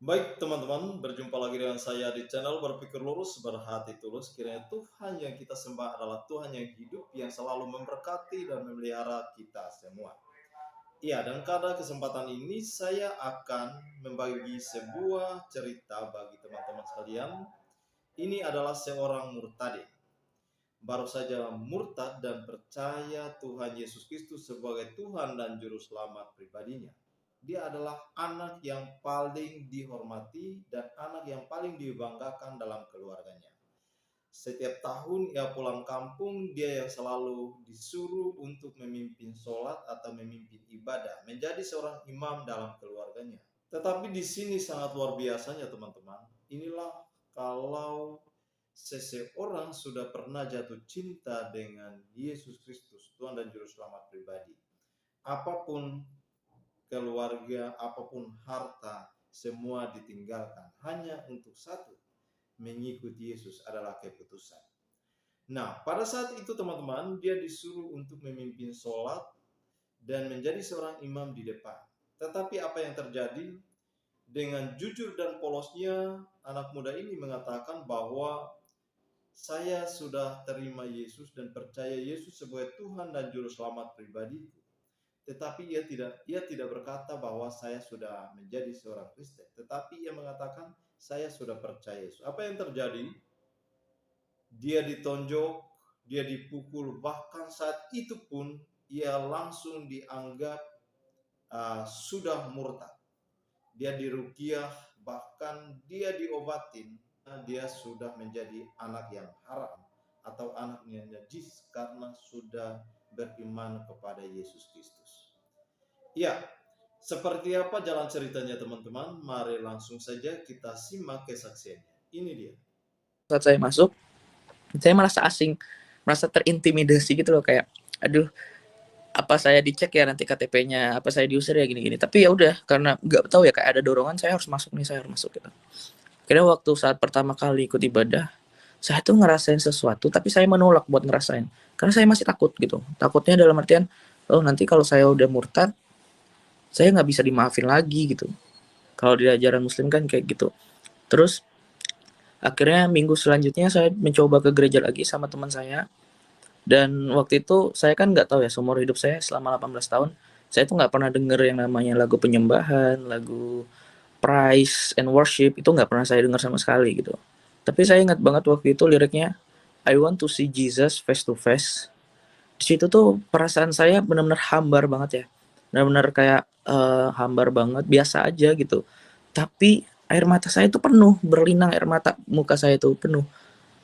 Baik teman-teman, berjumpa lagi dengan saya di channel Berpikir Lurus Berhati Tulus. Kiranya Tuhan yang kita sembah adalah Tuhan yang hidup, yang selalu memberkati dan memelihara kita semua. Iya, dan pada kesempatan ini saya akan membagi sebuah cerita bagi teman-teman sekalian. Ini adalah seorang murtadin. Baru saja murtad dan percaya Tuhan Yesus Kristus sebagai Tuhan dan Juru Selamat pribadinya. Dia adalah anak yang paling dihormati dan anak yang paling dibanggakan dalam keluarganya. Setiap tahun ia pulang kampung, dia yang selalu disuruh untuk memimpin sholat atau memimpin ibadah, menjadi seorang imam dalam keluarganya. Tetapi di sini sangat luar biasanya teman-teman. Inilah kalau seseorang sudah pernah jatuh cinta dengan Yesus Kristus, Tuhan dan Juru Selamat pribadi. Apapun keluarga, apapun harta, semua ditinggalkan. Hanya untuk satu, mengikuti Yesus adalah keputusan. Nah, pada saat itu teman-teman, dia disuruh untuk memimpin sholat dan menjadi seorang imam di depan. Tetapi apa yang terjadi? Dengan jujur dan polosnya, anak muda ini mengatakan bahwa saya sudah terima Yesus dan percaya Yesus sebagai Tuhan dan Juru Selamat pribadiku. Tetapi ia tidak berkata bahwa saya sudah menjadi seorang Kristen. Tetapi ia mengatakan saya sudah percaya Yesus. Apa yang terjadi? Dia ditonjok, dia dipukul, bahkan saat itu pun ia langsung dianggap sudah murtad. Dia diruqyah, bahkan dia diobatin. Dia sudah menjadi anak yang haram atau anak yang najis karena sudah beriman kepada Yesus Kristus. Ya, seperti apa jalan ceritanya teman-teman? Mari langsung saja kita simak kesaksiannya. Ini dia. Saat saya masuk, saya merasa asing, merasa terintimidasi gitu loh, kayak aduh, apa saya dicek ya nanti KTP-nya, apa saya diusir ya gini-gini. Tapi ya udah, karena nggak tahu ya, kayak ada dorongan saya harus masuk nih, saya harus masuk gitu. Akhirnya waktu saat pertama kali ikut ibadah, saya tuh ngerasain sesuatu, tapi saya menolak buat ngerasain. Karena saya masih takut gitu. Takutnya dalam artian, oh nanti kalau saya udah murtad, saya nggak bisa dimaafin lagi gitu. Kalau di ajaran Muslim kan kayak gitu. Terus akhirnya minggu selanjutnya saya mencoba ke gereja lagi sama teman saya. Dan waktu itu saya kan nggak tahu ya, seumur hidup saya selama 18 tahun, saya tuh nggak pernah denger yang namanya lagu penyembahan, lagu praise and worship, itu nggak pernah saya dengar sama sekali gitu. Tapi saya ingat banget waktu itu liriknya, I want to see Jesus face to face. Di situ tuh perasaan saya benar-benar hambar banget ya. Benar-benar kayak hambar banget, biasa aja gitu. Tapi air mata saya tuh penuh, berlinang air mata, muka saya tuh penuh.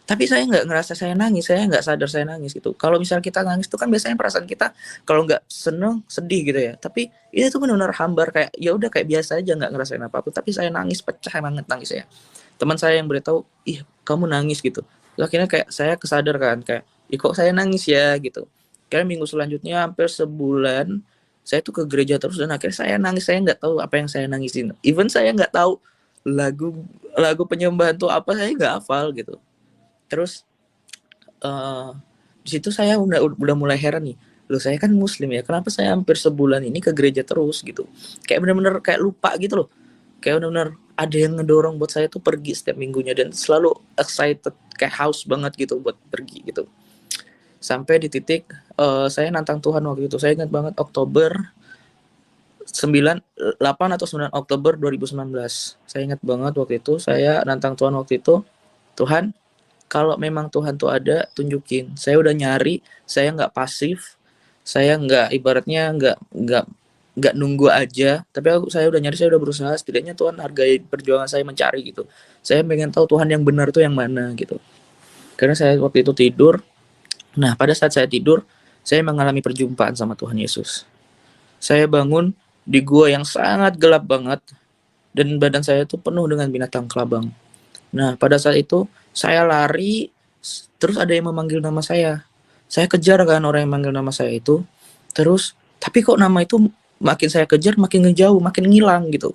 Tapi saya nggak ngerasa saya nangis, saya nggak sadar saya nangis gitu. Kalau misalnya kita nangis itu kan biasanya perasaan kita kalau nggak seneng, sedih gitu ya. Tapi ini tuh benar-benar hambar, kayak ya udah kayak biasa aja, nggak ngerasain apa-apa. Tapi saya nangis, pecah banget nangis saya. Teman saya yang beritahu, ih kamu nangis gitu. Terus akhirnya kayak saya kesadar kan, kayak ih kok saya nangis ya gitu. Karena minggu selanjutnya hampir sebulan saya tuh ke gereja terus, dan akhirnya saya nangis, saya nggak tahu apa yang saya nangisin. Even saya nggak tahu lagu lagu penyembahan tuh apa, saya nggak hafal gitu. Terus uh, di situ saya udah mulai heran nih, loh saya kan muslim ya, kenapa saya hampir sebulan ini ke gereja terus gitu, kayak bener-bener kayak lupa gitu loh, kayak bener-bener ada yang ngedorong buat saya tuh pergi setiap minggunya, dan selalu excited, kayak haus banget gitu buat pergi gitu. Sampai di titik saya nantang Tuhan waktu itu, saya ingat banget Oktober 8 atau 9 Oktober 2019, saya ingat banget waktu itu saya nantang Tuhan waktu itu, Tuhan, kalau memang Tuhan tuh ada, tunjukin. Saya udah nyari, saya nggak pasif, saya nggak ibaratnya nggak nunggu aja. Tapi saya udah nyari, saya udah berusaha. Setidaknya Tuhan hargai perjuangan saya mencari gitu. Saya pengen tahu Tuhan yang benar tuh yang mana gitu. Karena saya waktu itu tidur. Nah pada saat saya tidur, saya mengalami perjumpaan sama Tuhan Yesus. Saya bangun di gua yang sangat gelap banget, dan badan saya tuh penuh dengan binatang kelabang. Nah, pada saat itu saya lari, terus ada yang memanggil nama saya. Saya kejar kan orang yang manggil nama saya itu. Terus, tapi kok nama itu makin saya kejar, makin ngejauh, makin ngilang gitu.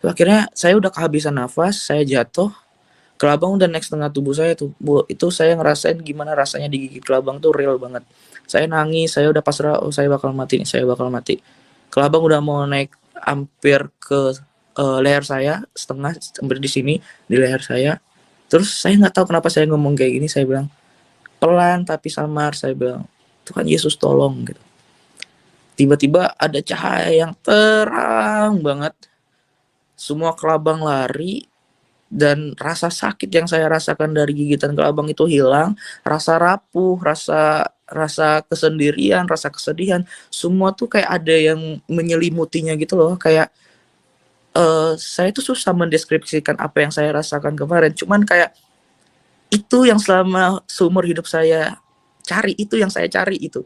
Terus akhirnya saya udah kehabisan nafas, saya jatuh. Kelabang udah naik setengah tubuh saya tuh. Itu saya ngerasain gimana rasanya digigit kelabang tuh real banget. Saya nangis, saya udah pasrah, oh saya bakal mati nih, saya bakal mati. Kelabang udah mau naik hampir ke leher saya setengah sampai di sini, di leher saya. Terus saya nggak tahu kenapa saya ngomong kayak gini, saya bilang pelan tapi samar, saya bilang Tuhan Yesus tolong gitu. Tiba-tiba ada cahaya yang terang banget, semua kelabang lari, dan rasa sakit yang saya rasakan dari gigitan kelabang itu hilang, rasa rapuh, rasa rasa kesendirian, rasa kesedihan, semua tuh kayak ada yang menyelimutinya gitu loh. Kayak saya tuh susah mendeskripsikan apa yang saya rasakan kemarin. Cuman kayak itu yang selama seumur hidup saya cari, itu yang saya cari itu.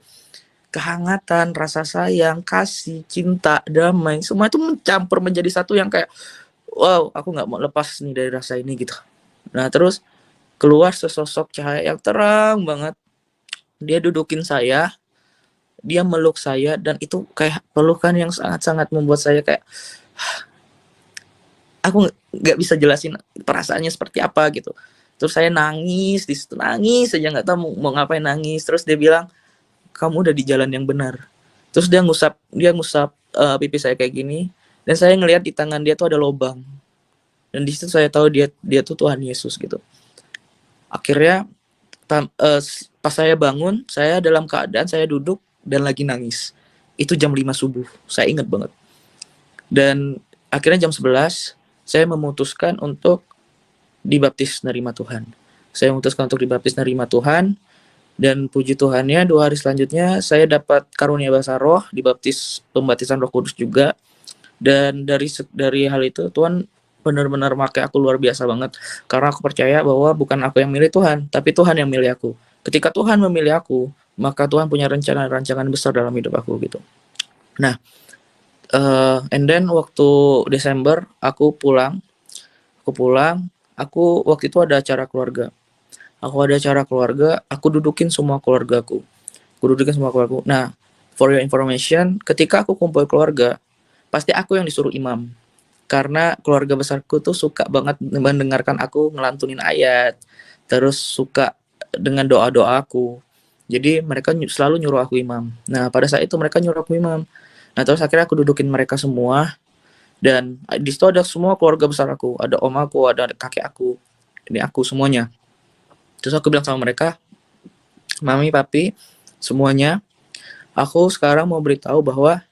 Kehangatan, rasa sayang, kasih, cinta, damai, semua itu mencampur menjadi satu yang kayak wow, aku nggak mau lepas nih dari rasa ini gitu. Nah terus keluar sesosok cahaya yang terang banget. Dia dudukin saya, dia meluk saya, dan itu kayak pelukan yang sangat-sangat membuat saya kayak aku nggak bisa jelasin perasaannya seperti apa gitu. Terus saya nangis di situ, nangis aja nggak tahu mau ngapain nangis. Terus dia bilang kamu udah di jalan yang benar. Terus dia ngusap pipi saya kayak gini, dan saya ngelihat di tangan dia tuh ada lubang. Dan di situ saya tahu dia tuh Tuhan Yesus gitu. Akhirnya pas saya bangun, saya dalam keadaan saya duduk dan lagi nangis. Itu jam 5 subuh, saya ingat banget. Dan akhirnya jam 11 saya memutuskan untuk dibaptis nerima Tuhan. Saya memutuskan untuk dibaptis nerima Tuhan, dan puji Tuhannya 2 hari selanjutnya saya dapat karunia bahasa roh, dibaptis pembaptisan Roh Kudus juga. Dan dari hal itu Tuhan benar-benar pakai aku luar biasa banget, karena aku percaya bahwa bukan aku yang milih Tuhan, tapi Tuhan yang milih aku. Ketika Tuhan memilih aku, maka Tuhan punya rancangan besar dalam hidup aku gitu. Nah, and then waktu Desember aku pulang, aku waktu itu ada acara keluarga. Aku dudukin semua keluargaku. Nah, for your information, ketika aku kumpul keluarga, pasti aku yang disuruh imam. Karena keluarga besarku tuh suka banget mendengarkan aku ngelantunin ayat, terus suka dengan doa-doa aku. Jadi mereka selalu nyuruh aku imam. Nah pada saat itu mereka nyuruh aku imam. Nah terus akhirnya aku dudukin mereka semua, dan di situ ada semua keluarga besar aku, ada om aku, ada kakek aku, ini aku semuanya. Terus aku bilang sama mereka, mami, papi, semuanya, aku sekarang mau beritahu bahwa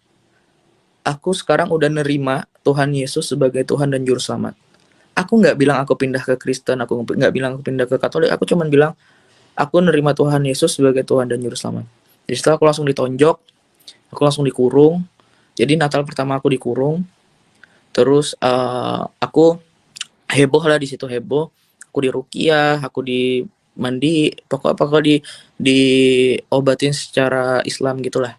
aku sekarang udah nerima Tuhan Yesus sebagai Tuhan dan Juru Selamat. Aku nggak bilang aku pindah ke Kristen, aku nggak bilang aku pindah ke Katolik, aku cuma bilang aku nerima Tuhan Yesus sebagai Tuhan dan Juru Selamat. Jadi setelah aku langsung ditonjok, aku langsung dikurung. Jadi Natal pertama aku dikurung, terus aku heboh lah di situ, heboh. Aku diruqyah, aku dimandi, pokoknya diobatin secara Islam gitulah.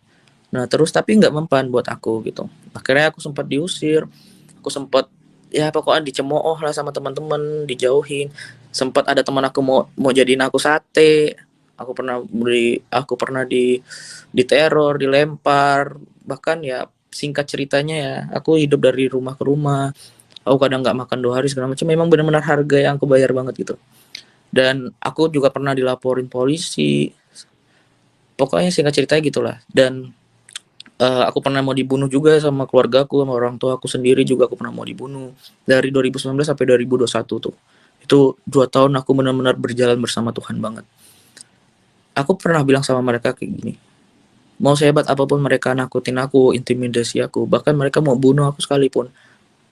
Nah terus tapi nggak mempan buat aku gitu. Akhirnya aku sempat diusir, aku sempat ya pokoknya dicemooh lah sama teman-teman, dijauhin. Sempat ada teman aku mau jadiin aku sate. Aku pernah diteror, dilempar. Bahkan ya singkat ceritanya ya, aku hidup dari rumah ke rumah. Aku kadang nggak makan 2 hari segala macam. Memang benar-benar harga yang aku bayar banget gitu. Dan aku juga pernah dilaporin polisi. Pokoknya singkat ceritanya gitulah. Dan aku pernah mau dibunuh juga sama keluargaku, sama orang tua aku sendiri juga aku pernah mau dibunuh. Dari 2019 sampai 2021 tuh. Itu 2 tahun aku benar-benar berjalan bersama Tuhan banget. Aku pernah bilang sama mereka kayak gini, mau sehebat apapun mereka nakutin aku, intimidasi aku, bahkan mereka mau bunuh aku sekalipun,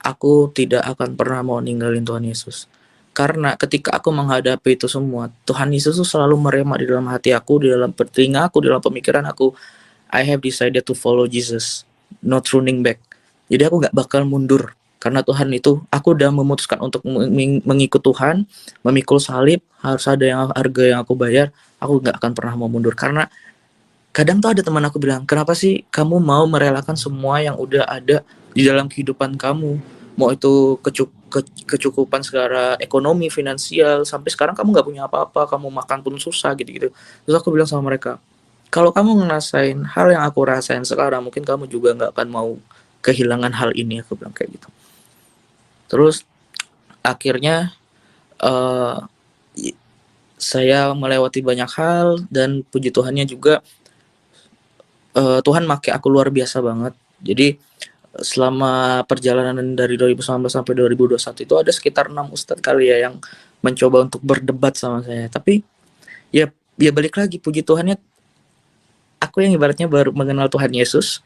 aku tidak akan pernah mau ninggalin Tuhan Yesus. Karena ketika aku menghadapi itu semua, Tuhan Yesus tuh selalu merema di dalam hati aku, di dalam telinga aku, di dalam pemikiran aku. I have decided to follow Jesus, not running back. Jadi aku gak bakal mundur. Karena Tuhan itu, aku udah memutuskan untuk mengikut Tuhan, memikul salib, harus ada harga yang aku bayar, aku gak akan pernah mau mundur. Karena kadang tuh ada teman aku bilang, kenapa sih kamu mau merelakan semua yang udah ada di dalam kehidupan kamu? Mau itu kecukupan secara ekonomi, finansial, sampai sekarang kamu gak punya apa-apa, kamu makan pun susah gitu-gitu. Terus aku bilang sama mereka, kalau kamu ngerasain hal yang aku rasain sekarang, mungkin kamu juga gak akan mau kehilangan hal ini, aku bilang kayak gitu. Terus akhirnya saya melewati banyak hal, dan puji Tuhannya juga Tuhan make aku luar biasa banget. Jadi selama perjalanan dari 2019 sampai 2021 itu ada sekitar 6 ustadz kali ya yang mencoba untuk berdebat sama saya. Tapi ya balik lagi, puji Tuhannya aku yang ibaratnya baru mengenal Tuhan Yesus,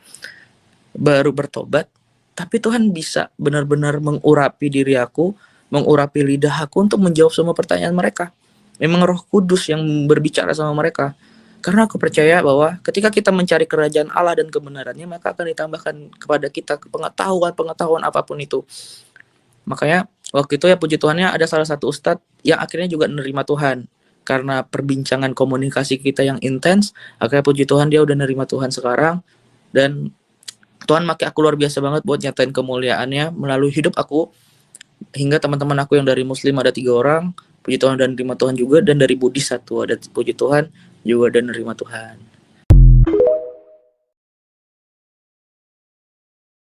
baru bertobat, tapi Tuhan bisa benar-benar mengurapi diri aku, mengurapi lidah aku untuk menjawab semua pertanyaan mereka. Memang Roh Kudus yang berbicara sama mereka. Karena aku percaya bahwa ketika kita mencari kerajaan Allah dan kebenarannya, maka akan ditambahkan kepada kita pengetahuan apapun itu. Makanya waktu itu ya puji Tuhannya ada salah satu ustadz yang akhirnya juga menerima Tuhan. Karena perbincangan komunikasi kita yang intens, akhirnya puji Tuhan dia udah nerima Tuhan sekarang. Dan Tuhan pakai aku luar biasa banget buat nyatain kemuliaannya melalui hidup aku. Hingga teman-teman aku yang dari Muslim ada 3 orang, puji Tuhan dan nerima Tuhan juga. Dan dari Buddhis 1, ada puji Tuhan juga dan nerima Tuhan.